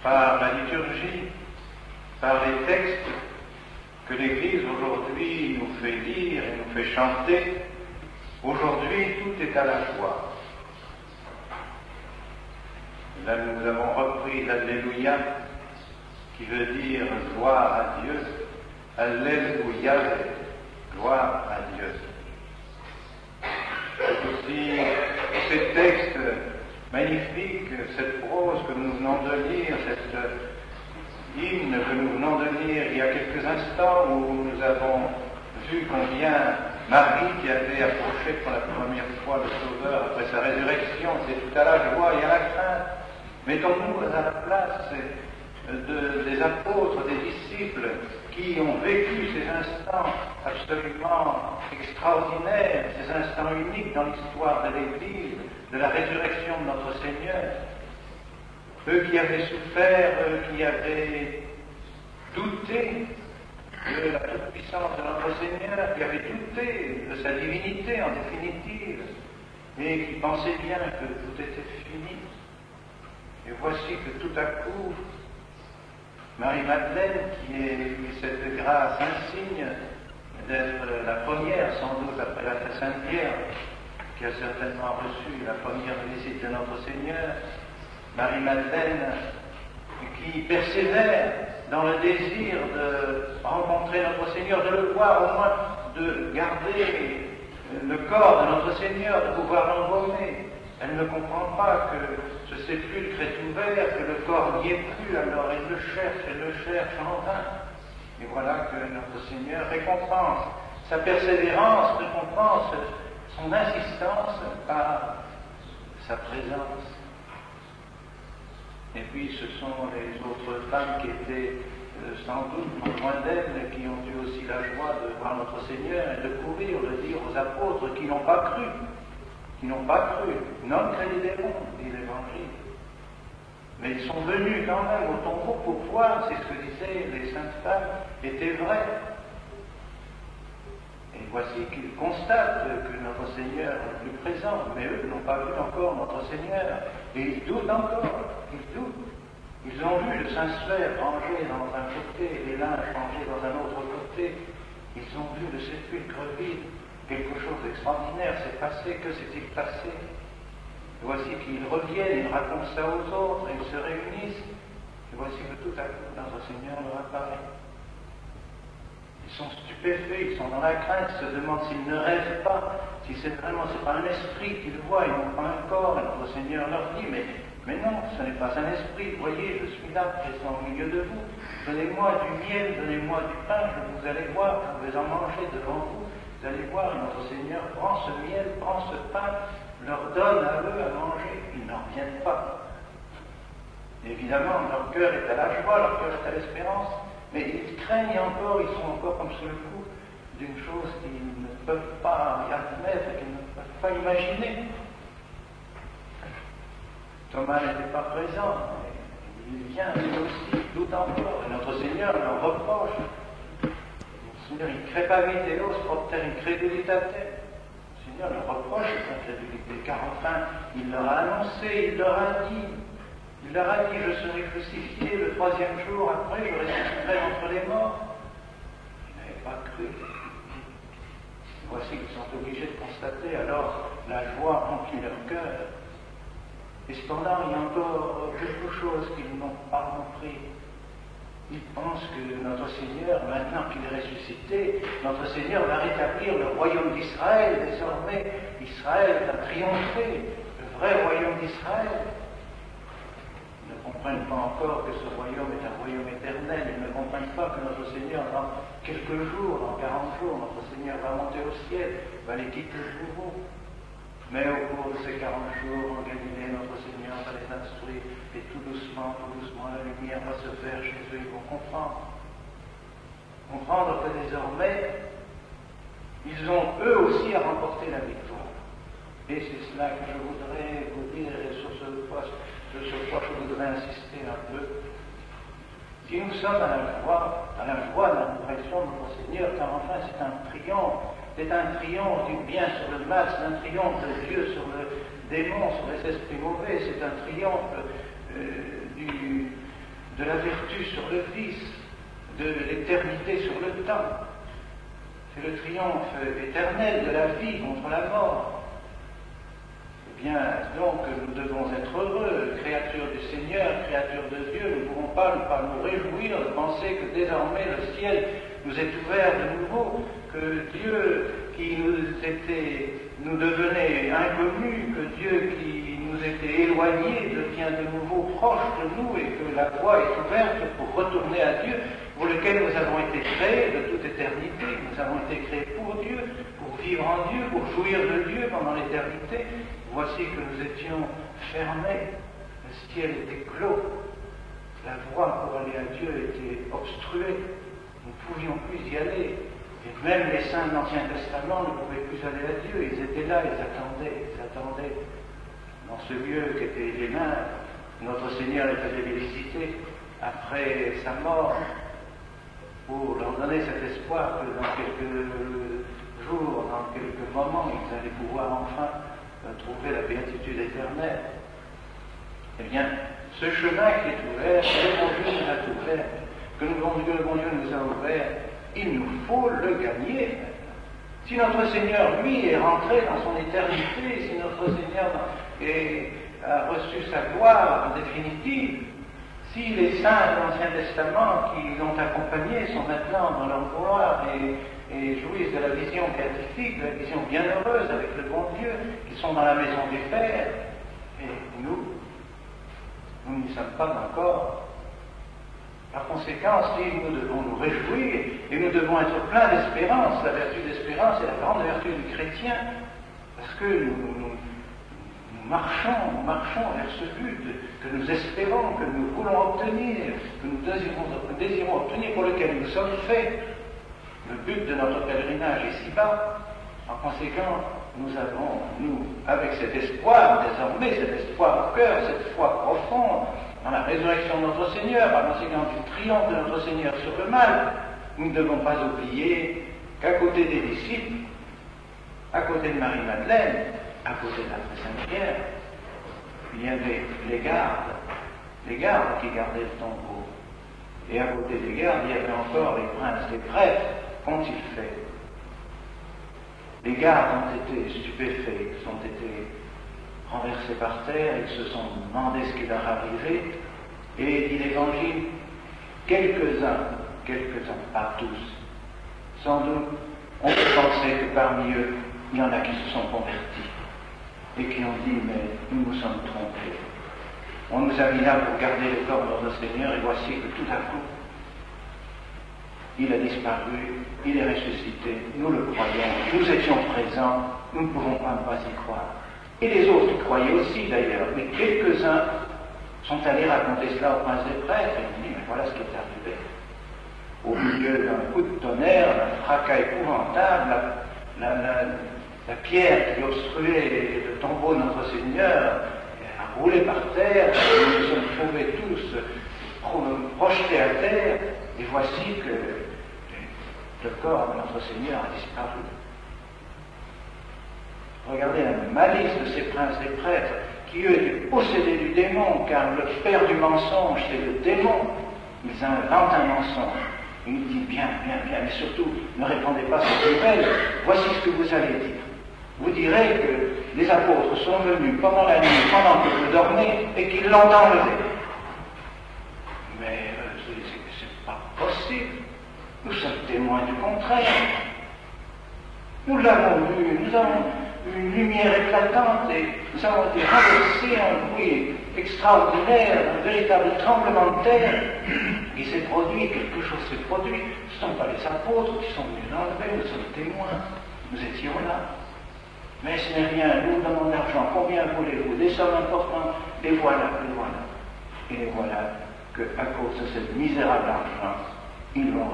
par la liturgie, par les textes que l'Église aujourd'hui nous fait lire et nous fait chanter. Aujourd'hui, tout est à la joie. Là, nous avons repris l'Alléluia, qui veut dire gloire à Dieu. Alléluia, gloire à Dieu. Aussi, ces textes magnifiques, cette prose que nous venons de lire, cette hymne que nous venons de lire il y a quelques instants, où nous avons vu combien Marie, qui avait approché pour la première fois le Sauveur après sa résurrection, c'est tout à la joie et à la crainte. Mettons-nous à la place des apôtres, des disciples, qui ont vécu ces instants absolument extraordinaires, ces instants uniques dans l'histoire de l'Église, de la résurrection de notre Seigneur. Eux qui avaient souffert, eux qui avaient douté de la toute-puissance de notre Seigneur, qui avaient douté de sa divinité en définitive, et qui pensaient bien que tout était fini. Et voici que tout à coup, Marie-Madeleine, qui est cette grâce insigne d'être la première, sans doute après la Sainte Vierge, qui a certainement reçu la première visite de notre Seigneur, Marie-Madeleine, qui persévère dans le désir de rencontrer notre Seigneur, de le voir au moins, de garder le corps de notre Seigneur, de pouvoir l'embaumer. Elle ne comprend pas que ce sépulcre est ouvert, que le corps n'y est plus, alors elle le cherche en vain. Et voilà que notre Seigneur récompense sa persévérance, récompense son insistance par sa présence. Et puis ce sont les autres femmes qui étaient sans doute non loin d'elle, qui ont eu aussi la joie de voir notre Seigneur et de courir, de dire aux apôtres qui n'ont pas cru. Non crediderum, dit l'Évangile. Mais ils sont venus quand même au tombeau pour voir si ce que disaient les saintes femmes était vrai. Et voici qu'ils constatent que notre Seigneur est plus présent, mais eux n'ont pas vu encore notre Seigneur. Et ils doutent encore, ils doutent. Ils ont vu le Saint-Suaire rangé dans un côté, les linges rangés dans un autre côté. Ils ont vu le sépulcre vide. Quelque chose d'extraordinaire s'est passé. Que s'est-il passé? Et voici qu'ils reviennent, ils racontent ça aux autres, ils se réunissent. Et voici que tout à coup, notre Seigneur leur apparaît. Ils sont stupéfaits, ils sont dans la crainte, ils se demandent s'ils ne rêvent pas, si c'est pas un esprit qu'ils voient, ils n'ont pas un corps. Et notre Seigneur leur dit, mais non, ce n'est pas un esprit, voyez, je suis là, présent au milieu de vous. Donnez-moi du miel, donnez-moi du pain, vous allez voir, je vais en manger devant vous. Vous allez voir, notre Seigneur prend ce miel, prend ce pain, leur donne à eux à manger. Ils n'en reviennent pas. Évidemment, leur cœur est à la joie, leur cœur est à l'espérance, mais ils craignent encore, ils sont encore comme sous le coup d'une chose qu'ils ne peuvent pas admettre, qu'ils ne peuvent pas imaginer. Thomas n'était pas présent, mais il vient lui aussi, doute encore, et notre Seigneur leur reproche. Seigneur, increpavideos propter incredulitate. Le Seigneur leur reproche cette incrédulité, car enfin, il leur a annoncé, il leur a dit, je serai crucifié le 3e jour, après je ressusciterai entre les morts. Ils n'avaient pas cru. Voici qu'ils sont obligés de constater alors la joie remplit leur cœur. Et cependant, il y a encore quelque chose qu'ils n'ont pas compris. Ils pensent que notre Seigneur, maintenant qu'il est ressuscité, notre Seigneur va rétablir le royaume d'Israël. Désormais, Israël va triompher, le vrai royaume d'Israël. Ils ne comprennent pas encore que ce royaume est un royaume éternel. Ils ne comprennent pas que notre Seigneur, dans quelques jours, dans 40 jours, notre Seigneur va monter au ciel, va les quitter de nouveau. Mais au cours de ces 40 jours, en Galilée, notre Seigneur va les instruire, et tout doucement, la lumière va se faire chez eux, ils vont comprendre. Comprendre que désormais, ils ont eux aussi à remporter la victoire. Et c'est cela que je voudrais vous dire, et sur ce point, je voudrais insister un peu. Si nous sommes à la joie de la résurrection de notre Seigneur, car enfin c'est un triomphe. C'est un triomphe du bien sur le mal, c'est un triomphe de Dieu sur le démon, sur les esprits mauvais, c'est un triomphe de la vertu sur le vice, de l'éternité sur le temps. C'est le triomphe éternel de la vie contre la mort. Eh bien, donc, nous devons être heureux, créatures du Seigneur, créatures de Dieu. Nous ne pourrons pas nous réjouir de penser que désormais le ciel nous est ouvert de nouveau, que Dieu qui nous devenait inconnu, que Dieu qui nous était éloigné devient de nouveau proche de nous et que la voie est ouverte pour retourner à Dieu, pour lequel nous avons été créés de toute éternité. Nous avons été créés pour Dieu, pour vivre en Dieu, pour jouir de Dieu pendant l'éternité. Voici que nous étions fermés, le ciel était clos, la voie pour aller à Dieu était obstruée, nous ne pouvions plus y aller. Et même les saints de l'Ancien Testament ne pouvaient plus aller à Dieu, ils étaient là, ils attendaient. Dans ce lieu qui était les mains, notre Seigneur les faisait visiter après sa mort, pour leur donner cet espoir que dans quelques jours, dans quelques moments, ils allaient pouvoir enfin trouver la béatitude éternelle. Eh bien, ce chemin qui est ouvert, le bon Dieu nous a ouvert, que le bon Dieu nous a ouvert, il nous faut le gagner. Si notre Seigneur, lui, est rentré dans son éternité, si notre Seigneur a reçu sa gloire en définitive, si les saints de l'Ancien Testament qui l'ont accompagné sont maintenant dans leur gloire et jouissent de la vision béatifique, de la vision bienheureuse avec le bon Dieu, qui sont dans la maison du Père, et nous n'y sommes pas encore. Par conséquent, si nous devons nous réjouir et nous devons être pleins d'espérance, la vertu d'espérance est la grande vertu du chrétien, parce que nous marchons vers ce but que nous espérons, que nous voulons obtenir, que nous désirons obtenir, pour lequel nous sommes faits. Le but de notre pèlerinage ici-bas. En conséquent, nous avons, avec cet espoir, désormais, cet espoir au cœur, cette foi profonde, dans la résurrection de notre Seigneur, par conséquent du triomphe de notre Seigneur sur le mal, nous ne devons pas oublier qu'à côté des disciples, à côté de Marie-Madeleine, à côté de la Très Sainte Pierre, il y avait les gardes qui gardaient le tombeau. Et à côté des gardes, il y avait encore les princes, les prêtres. Qu'ont-ils fait? Les gardes ont été stupéfaits, ils ont été renversés par terre, ils se sont demandé ce qui leur arrivait, et dit l'Évangile, quelques-uns, pas tous, sans doute, on peut penser que parmi eux, il y en a qui se sont convertis, et qui ont dit, mais nous nous sommes trompés. On nous a mis là pour garder le corps de notre Seigneur, et voici que tout à coup, il a disparu, il est ressuscité, nous le croyons, nous étions présents, nous ne pouvons pas y croire. Et les autres y croyaient aussi d'ailleurs, mais quelques-uns sont allés raconter cela au prince des prêtres, et ils ont dit, mais voilà ce qui est arrivé. Au milieu d'un coup de tonnerre, d'un fracas épouvantable, la pierre qui obstruait le tombeau de notre Seigneur a roulé par terre, nous nous sommes trouvés tous projetés à terre, et voici que le corps de notre Seigneur a disparu. Regardez la malice de ces princes et prêtres, qui eux étaient possédés du démon, car le père du mensonge, c'est le démon. Ils inventent un mensonge. Ils nous disent bien, mais surtout, ne répondez pas à cette nouvelle. Voici ce que vous allez dire. Vous direz que les apôtres sont venus pendant la nuit, pendant que vous dormez, et qu'ils l'ont enlevé. Mais c'est pas possible. Nous sommes témoins du contraire. Nous l'avons vu, nous avons eu une lumière éclatante et nous avons été renversés en un bruit extraordinaire, un véritable tremblement de terre qui s'est produit, quelque chose s'est produit. Ce ne sont pas les apôtres qui sont venus l'enlever, nous sommes témoins, nous étions là. Mais ce n'est rien, nous donnons de l'argent, combien voulez-vous? Des sommes importantes, les voilà, les voilà. Et les voilà qu'à cause de cette misérable argent, ils vont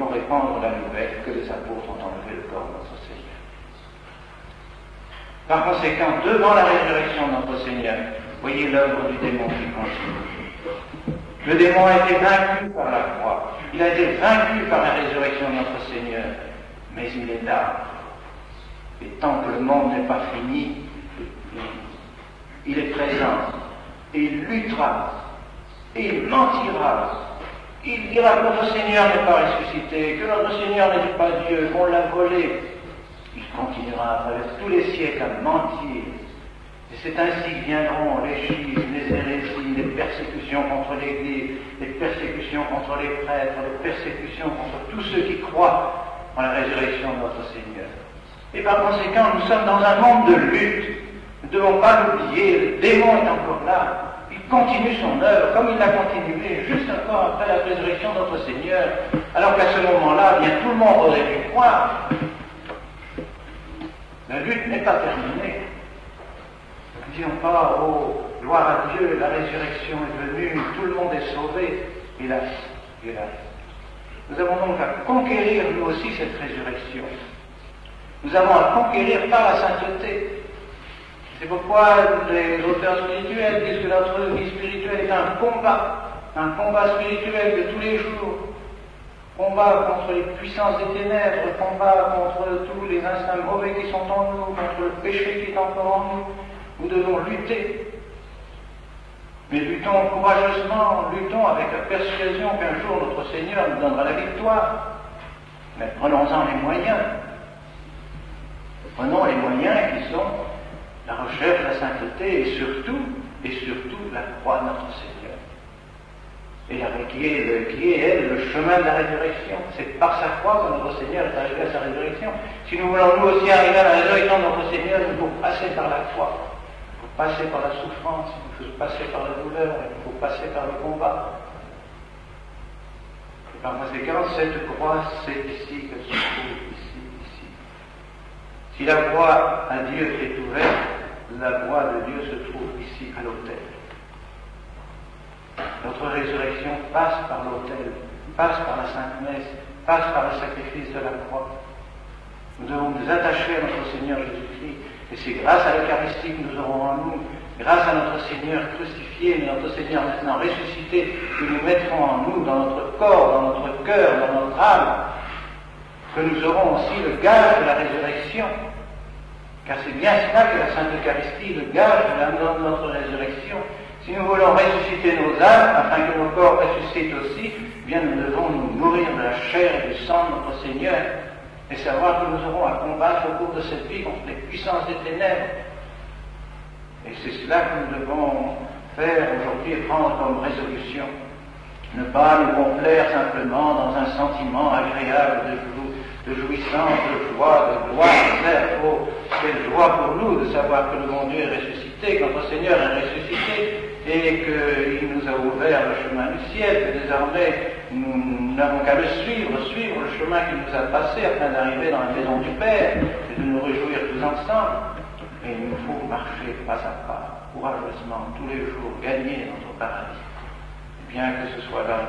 répandre la nouvelle que les apôtres ont enlevé le corps de notre Seigneur. Par conséquent, devant la résurrection de notre Seigneur, voyez l'œuvre du démon qui continue. Le démon a été vaincu par la croix, il a été vaincu par la résurrection de notre Seigneur, mais il est là. Et tant que le monde n'est pas fini, il est présent et il luttera Et il mentira. Il dira que notre Seigneur n'est pas ressuscité, que notre Seigneur n'est pas Dieu, qu'on l'a volé. Il continuera à travers tous les siècles à mentir. Et c'est ainsi que viendront les schismes, les hérésies, les persécutions contre l'Église, les persécutions contre les prêtres, les persécutions contre tous ceux qui croient en la résurrection de notre Seigneur. Et par conséquent, nous sommes dans un monde de lutte. Nous ne devons pas l'oublier, le démon est encore là. Il continue son œuvre, comme il l'a continué juste encore après la résurrection de notre Seigneur, alors qu'à ce moment-là, bien tout le monde aurait dû croire. La lutte n'est pas terminée. Ne disons pas, oh, gloire à Dieu, la résurrection est venue, tout le monde est sauvé. Hélas, hélas. Nous avons donc à conquérir, nous aussi, cette résurrection. Nous avons à conquérir par la sainteté. C'est pourquoi les auteurs spirituels disent que notre vie spirituelle est un combat spirituel de tous les jours. Combat contre les puissances des ténèbres, combat contre tous les instincts mauvais qui sont en nous, contre le péché qui est encore en nous. Nous devons lutter. Mais luttons courageusement, luttons avec la persuasion qu'un jour notre Seigneur nous donnera la victoire. Mais prenons-en les moyens. Prenons les moyens qui sont la recherche, la sainteté et surtout la croix de notre Seigneur. Et qui est, elle, le chemin de la résurrection. C'est par sa croix que notre Seigneur est arrivé à sa résurrection. Si nous voulons nous aussi arriver à la résurrection de notre Seigneur, il faut passer par la croix. Il faut passer par la souffrance, il faut passer par la douleur, il faut passer par le combat. Et par conséquent, cette croix, c'est ici qu'elle se trouve, ici. Si la voie à Dieu est ouverte, la voie de Dieu se trouve ici, à l'autel. Notre résurrection passe par l'autel, passe par la Sainte Messe, passe par le sacrifice de la croix. Nous devons nous attacher à notre Seigneur Jésus-Christ, et c'est grâce à l'Eucharistie que nous aurons en nous, grâce à notre Seigneur crucifié, notre Seigneur maintenant ressuscité, que nous mettrons en nous, dans notre corps, dans notre cœur, dans notre âme, que nous aurons aussi le gage de la résurrection. Car c'est bien cela que la Sainte Eucharistie, le gage de notre résurrection. Si nous voulons ressusciter nos âmes, afin que nos corps ressuscitent aussi, eh bien nous devons nous nourrir de la chair et du sang de notre Seigneur, et savoir que nous aurons à combattre au cours de cette vie contre les puissances des ténèbres. Et c'est cela que nous devons faire aujourd'hui et prendre comme résolution. Ne pas nous complaire simplement dans un sentiment agréable de jouissance, de joie, de gloire. Oh, quelle joie pour nous de savoir que le bon Dieu est ressuscité, que notre Seigneur est ressuscité, et qu'il nous a ouvert le chemin du ciel, que désormais nous n'avons qu'à le suivre le chemin qu'il nous a passé afin d'arriver dans la maison du Père, et de nous réjouir tous ensemble. Et il nous faut marcher pas à pas, courageusement, tous les jours, gagner notre paradis. Et bien que ce soit là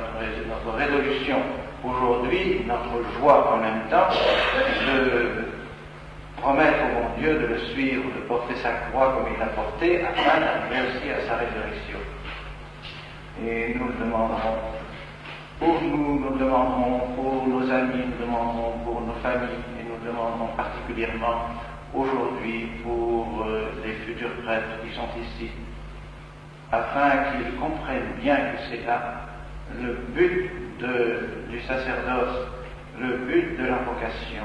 notre résolution aujourd'hui, notre joie en même temps, de promettre au bon Dieu de le suivre, de porter sa croix comme il l'a portée, afin d'arriver aussi à sa résurrection. Et nous le demanderons pour nous le demanderons pour nos amis, nous le demanderons pour nos familles, et nous le demanderons particulièrement aujourd'hui pour les futurs prêtres qui sont ici, afin qu'ils comprennent bien que c'est là le but du sacerdoce, le but de l'invocation,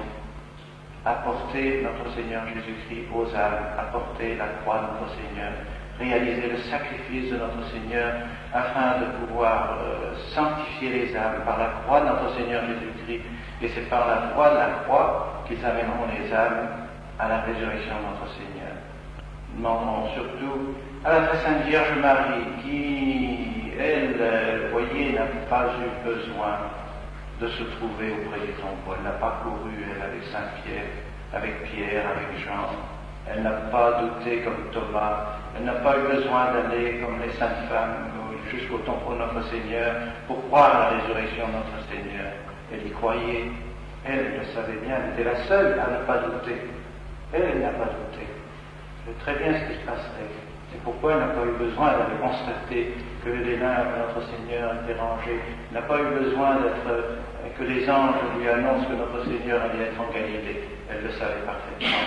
apporter notre Seigneur Jésus-Christ aux âmes, apporter la croix de notre Seigneur, réaliser le sacrifice de notre Seigneur, afin de pouvoir sanctifier les âmes par la croix de notre Seigneur Jésus-Christ, et c'est par la voie de la croix qu'ils amèneront les âmes à la résurrection de notre Seigneur. Nous demandons surtout à la très sainte Vierge Marie, qui, elle, voyez, n'a pas eu besoin de se trouver auprès du tombeau. Elle n'a pas couru, elle, avec Saint Pierre, avec Pierre, avec Jean. Elle n'a pas douté comme Thomas. Elle n'a pas eu besoin d'aller comme les saintes femmes jusqu'au tombeau de notre Seigneur pour croire à la résurrection de notre Seigneur. Elle y croyait. Elle le savait bien. Elle était la seule à ne pas douter. Elle n'a pas douté. Elle sait très bien ce qui se passerait. C'est pourquoi elle n'a pas eu besoin d'aller constater que les limbes de notre Seigneur étaient rangés. Elle n'a pas eu besoin que les anges lui annoncent que notre Seigneur allait être en Galilée. Elle le savait parfaitement.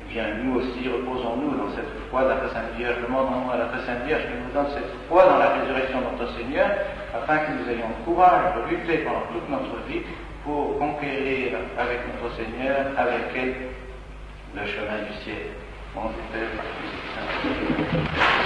Eh bien, nous aussi, reposons-nous dans cette foi de la très Sainte Vierge. Demandons à la très Sainte Vierge qu'elle nous donne cette foi dans la résurrection de notre Seigneur, afin que nous ayons le courage de lutter pendant toute notre vie pour conquérir avec notre Seigneur, avec elle, le chemin du ciel. Mon Père, Fils et Saint-Esprit.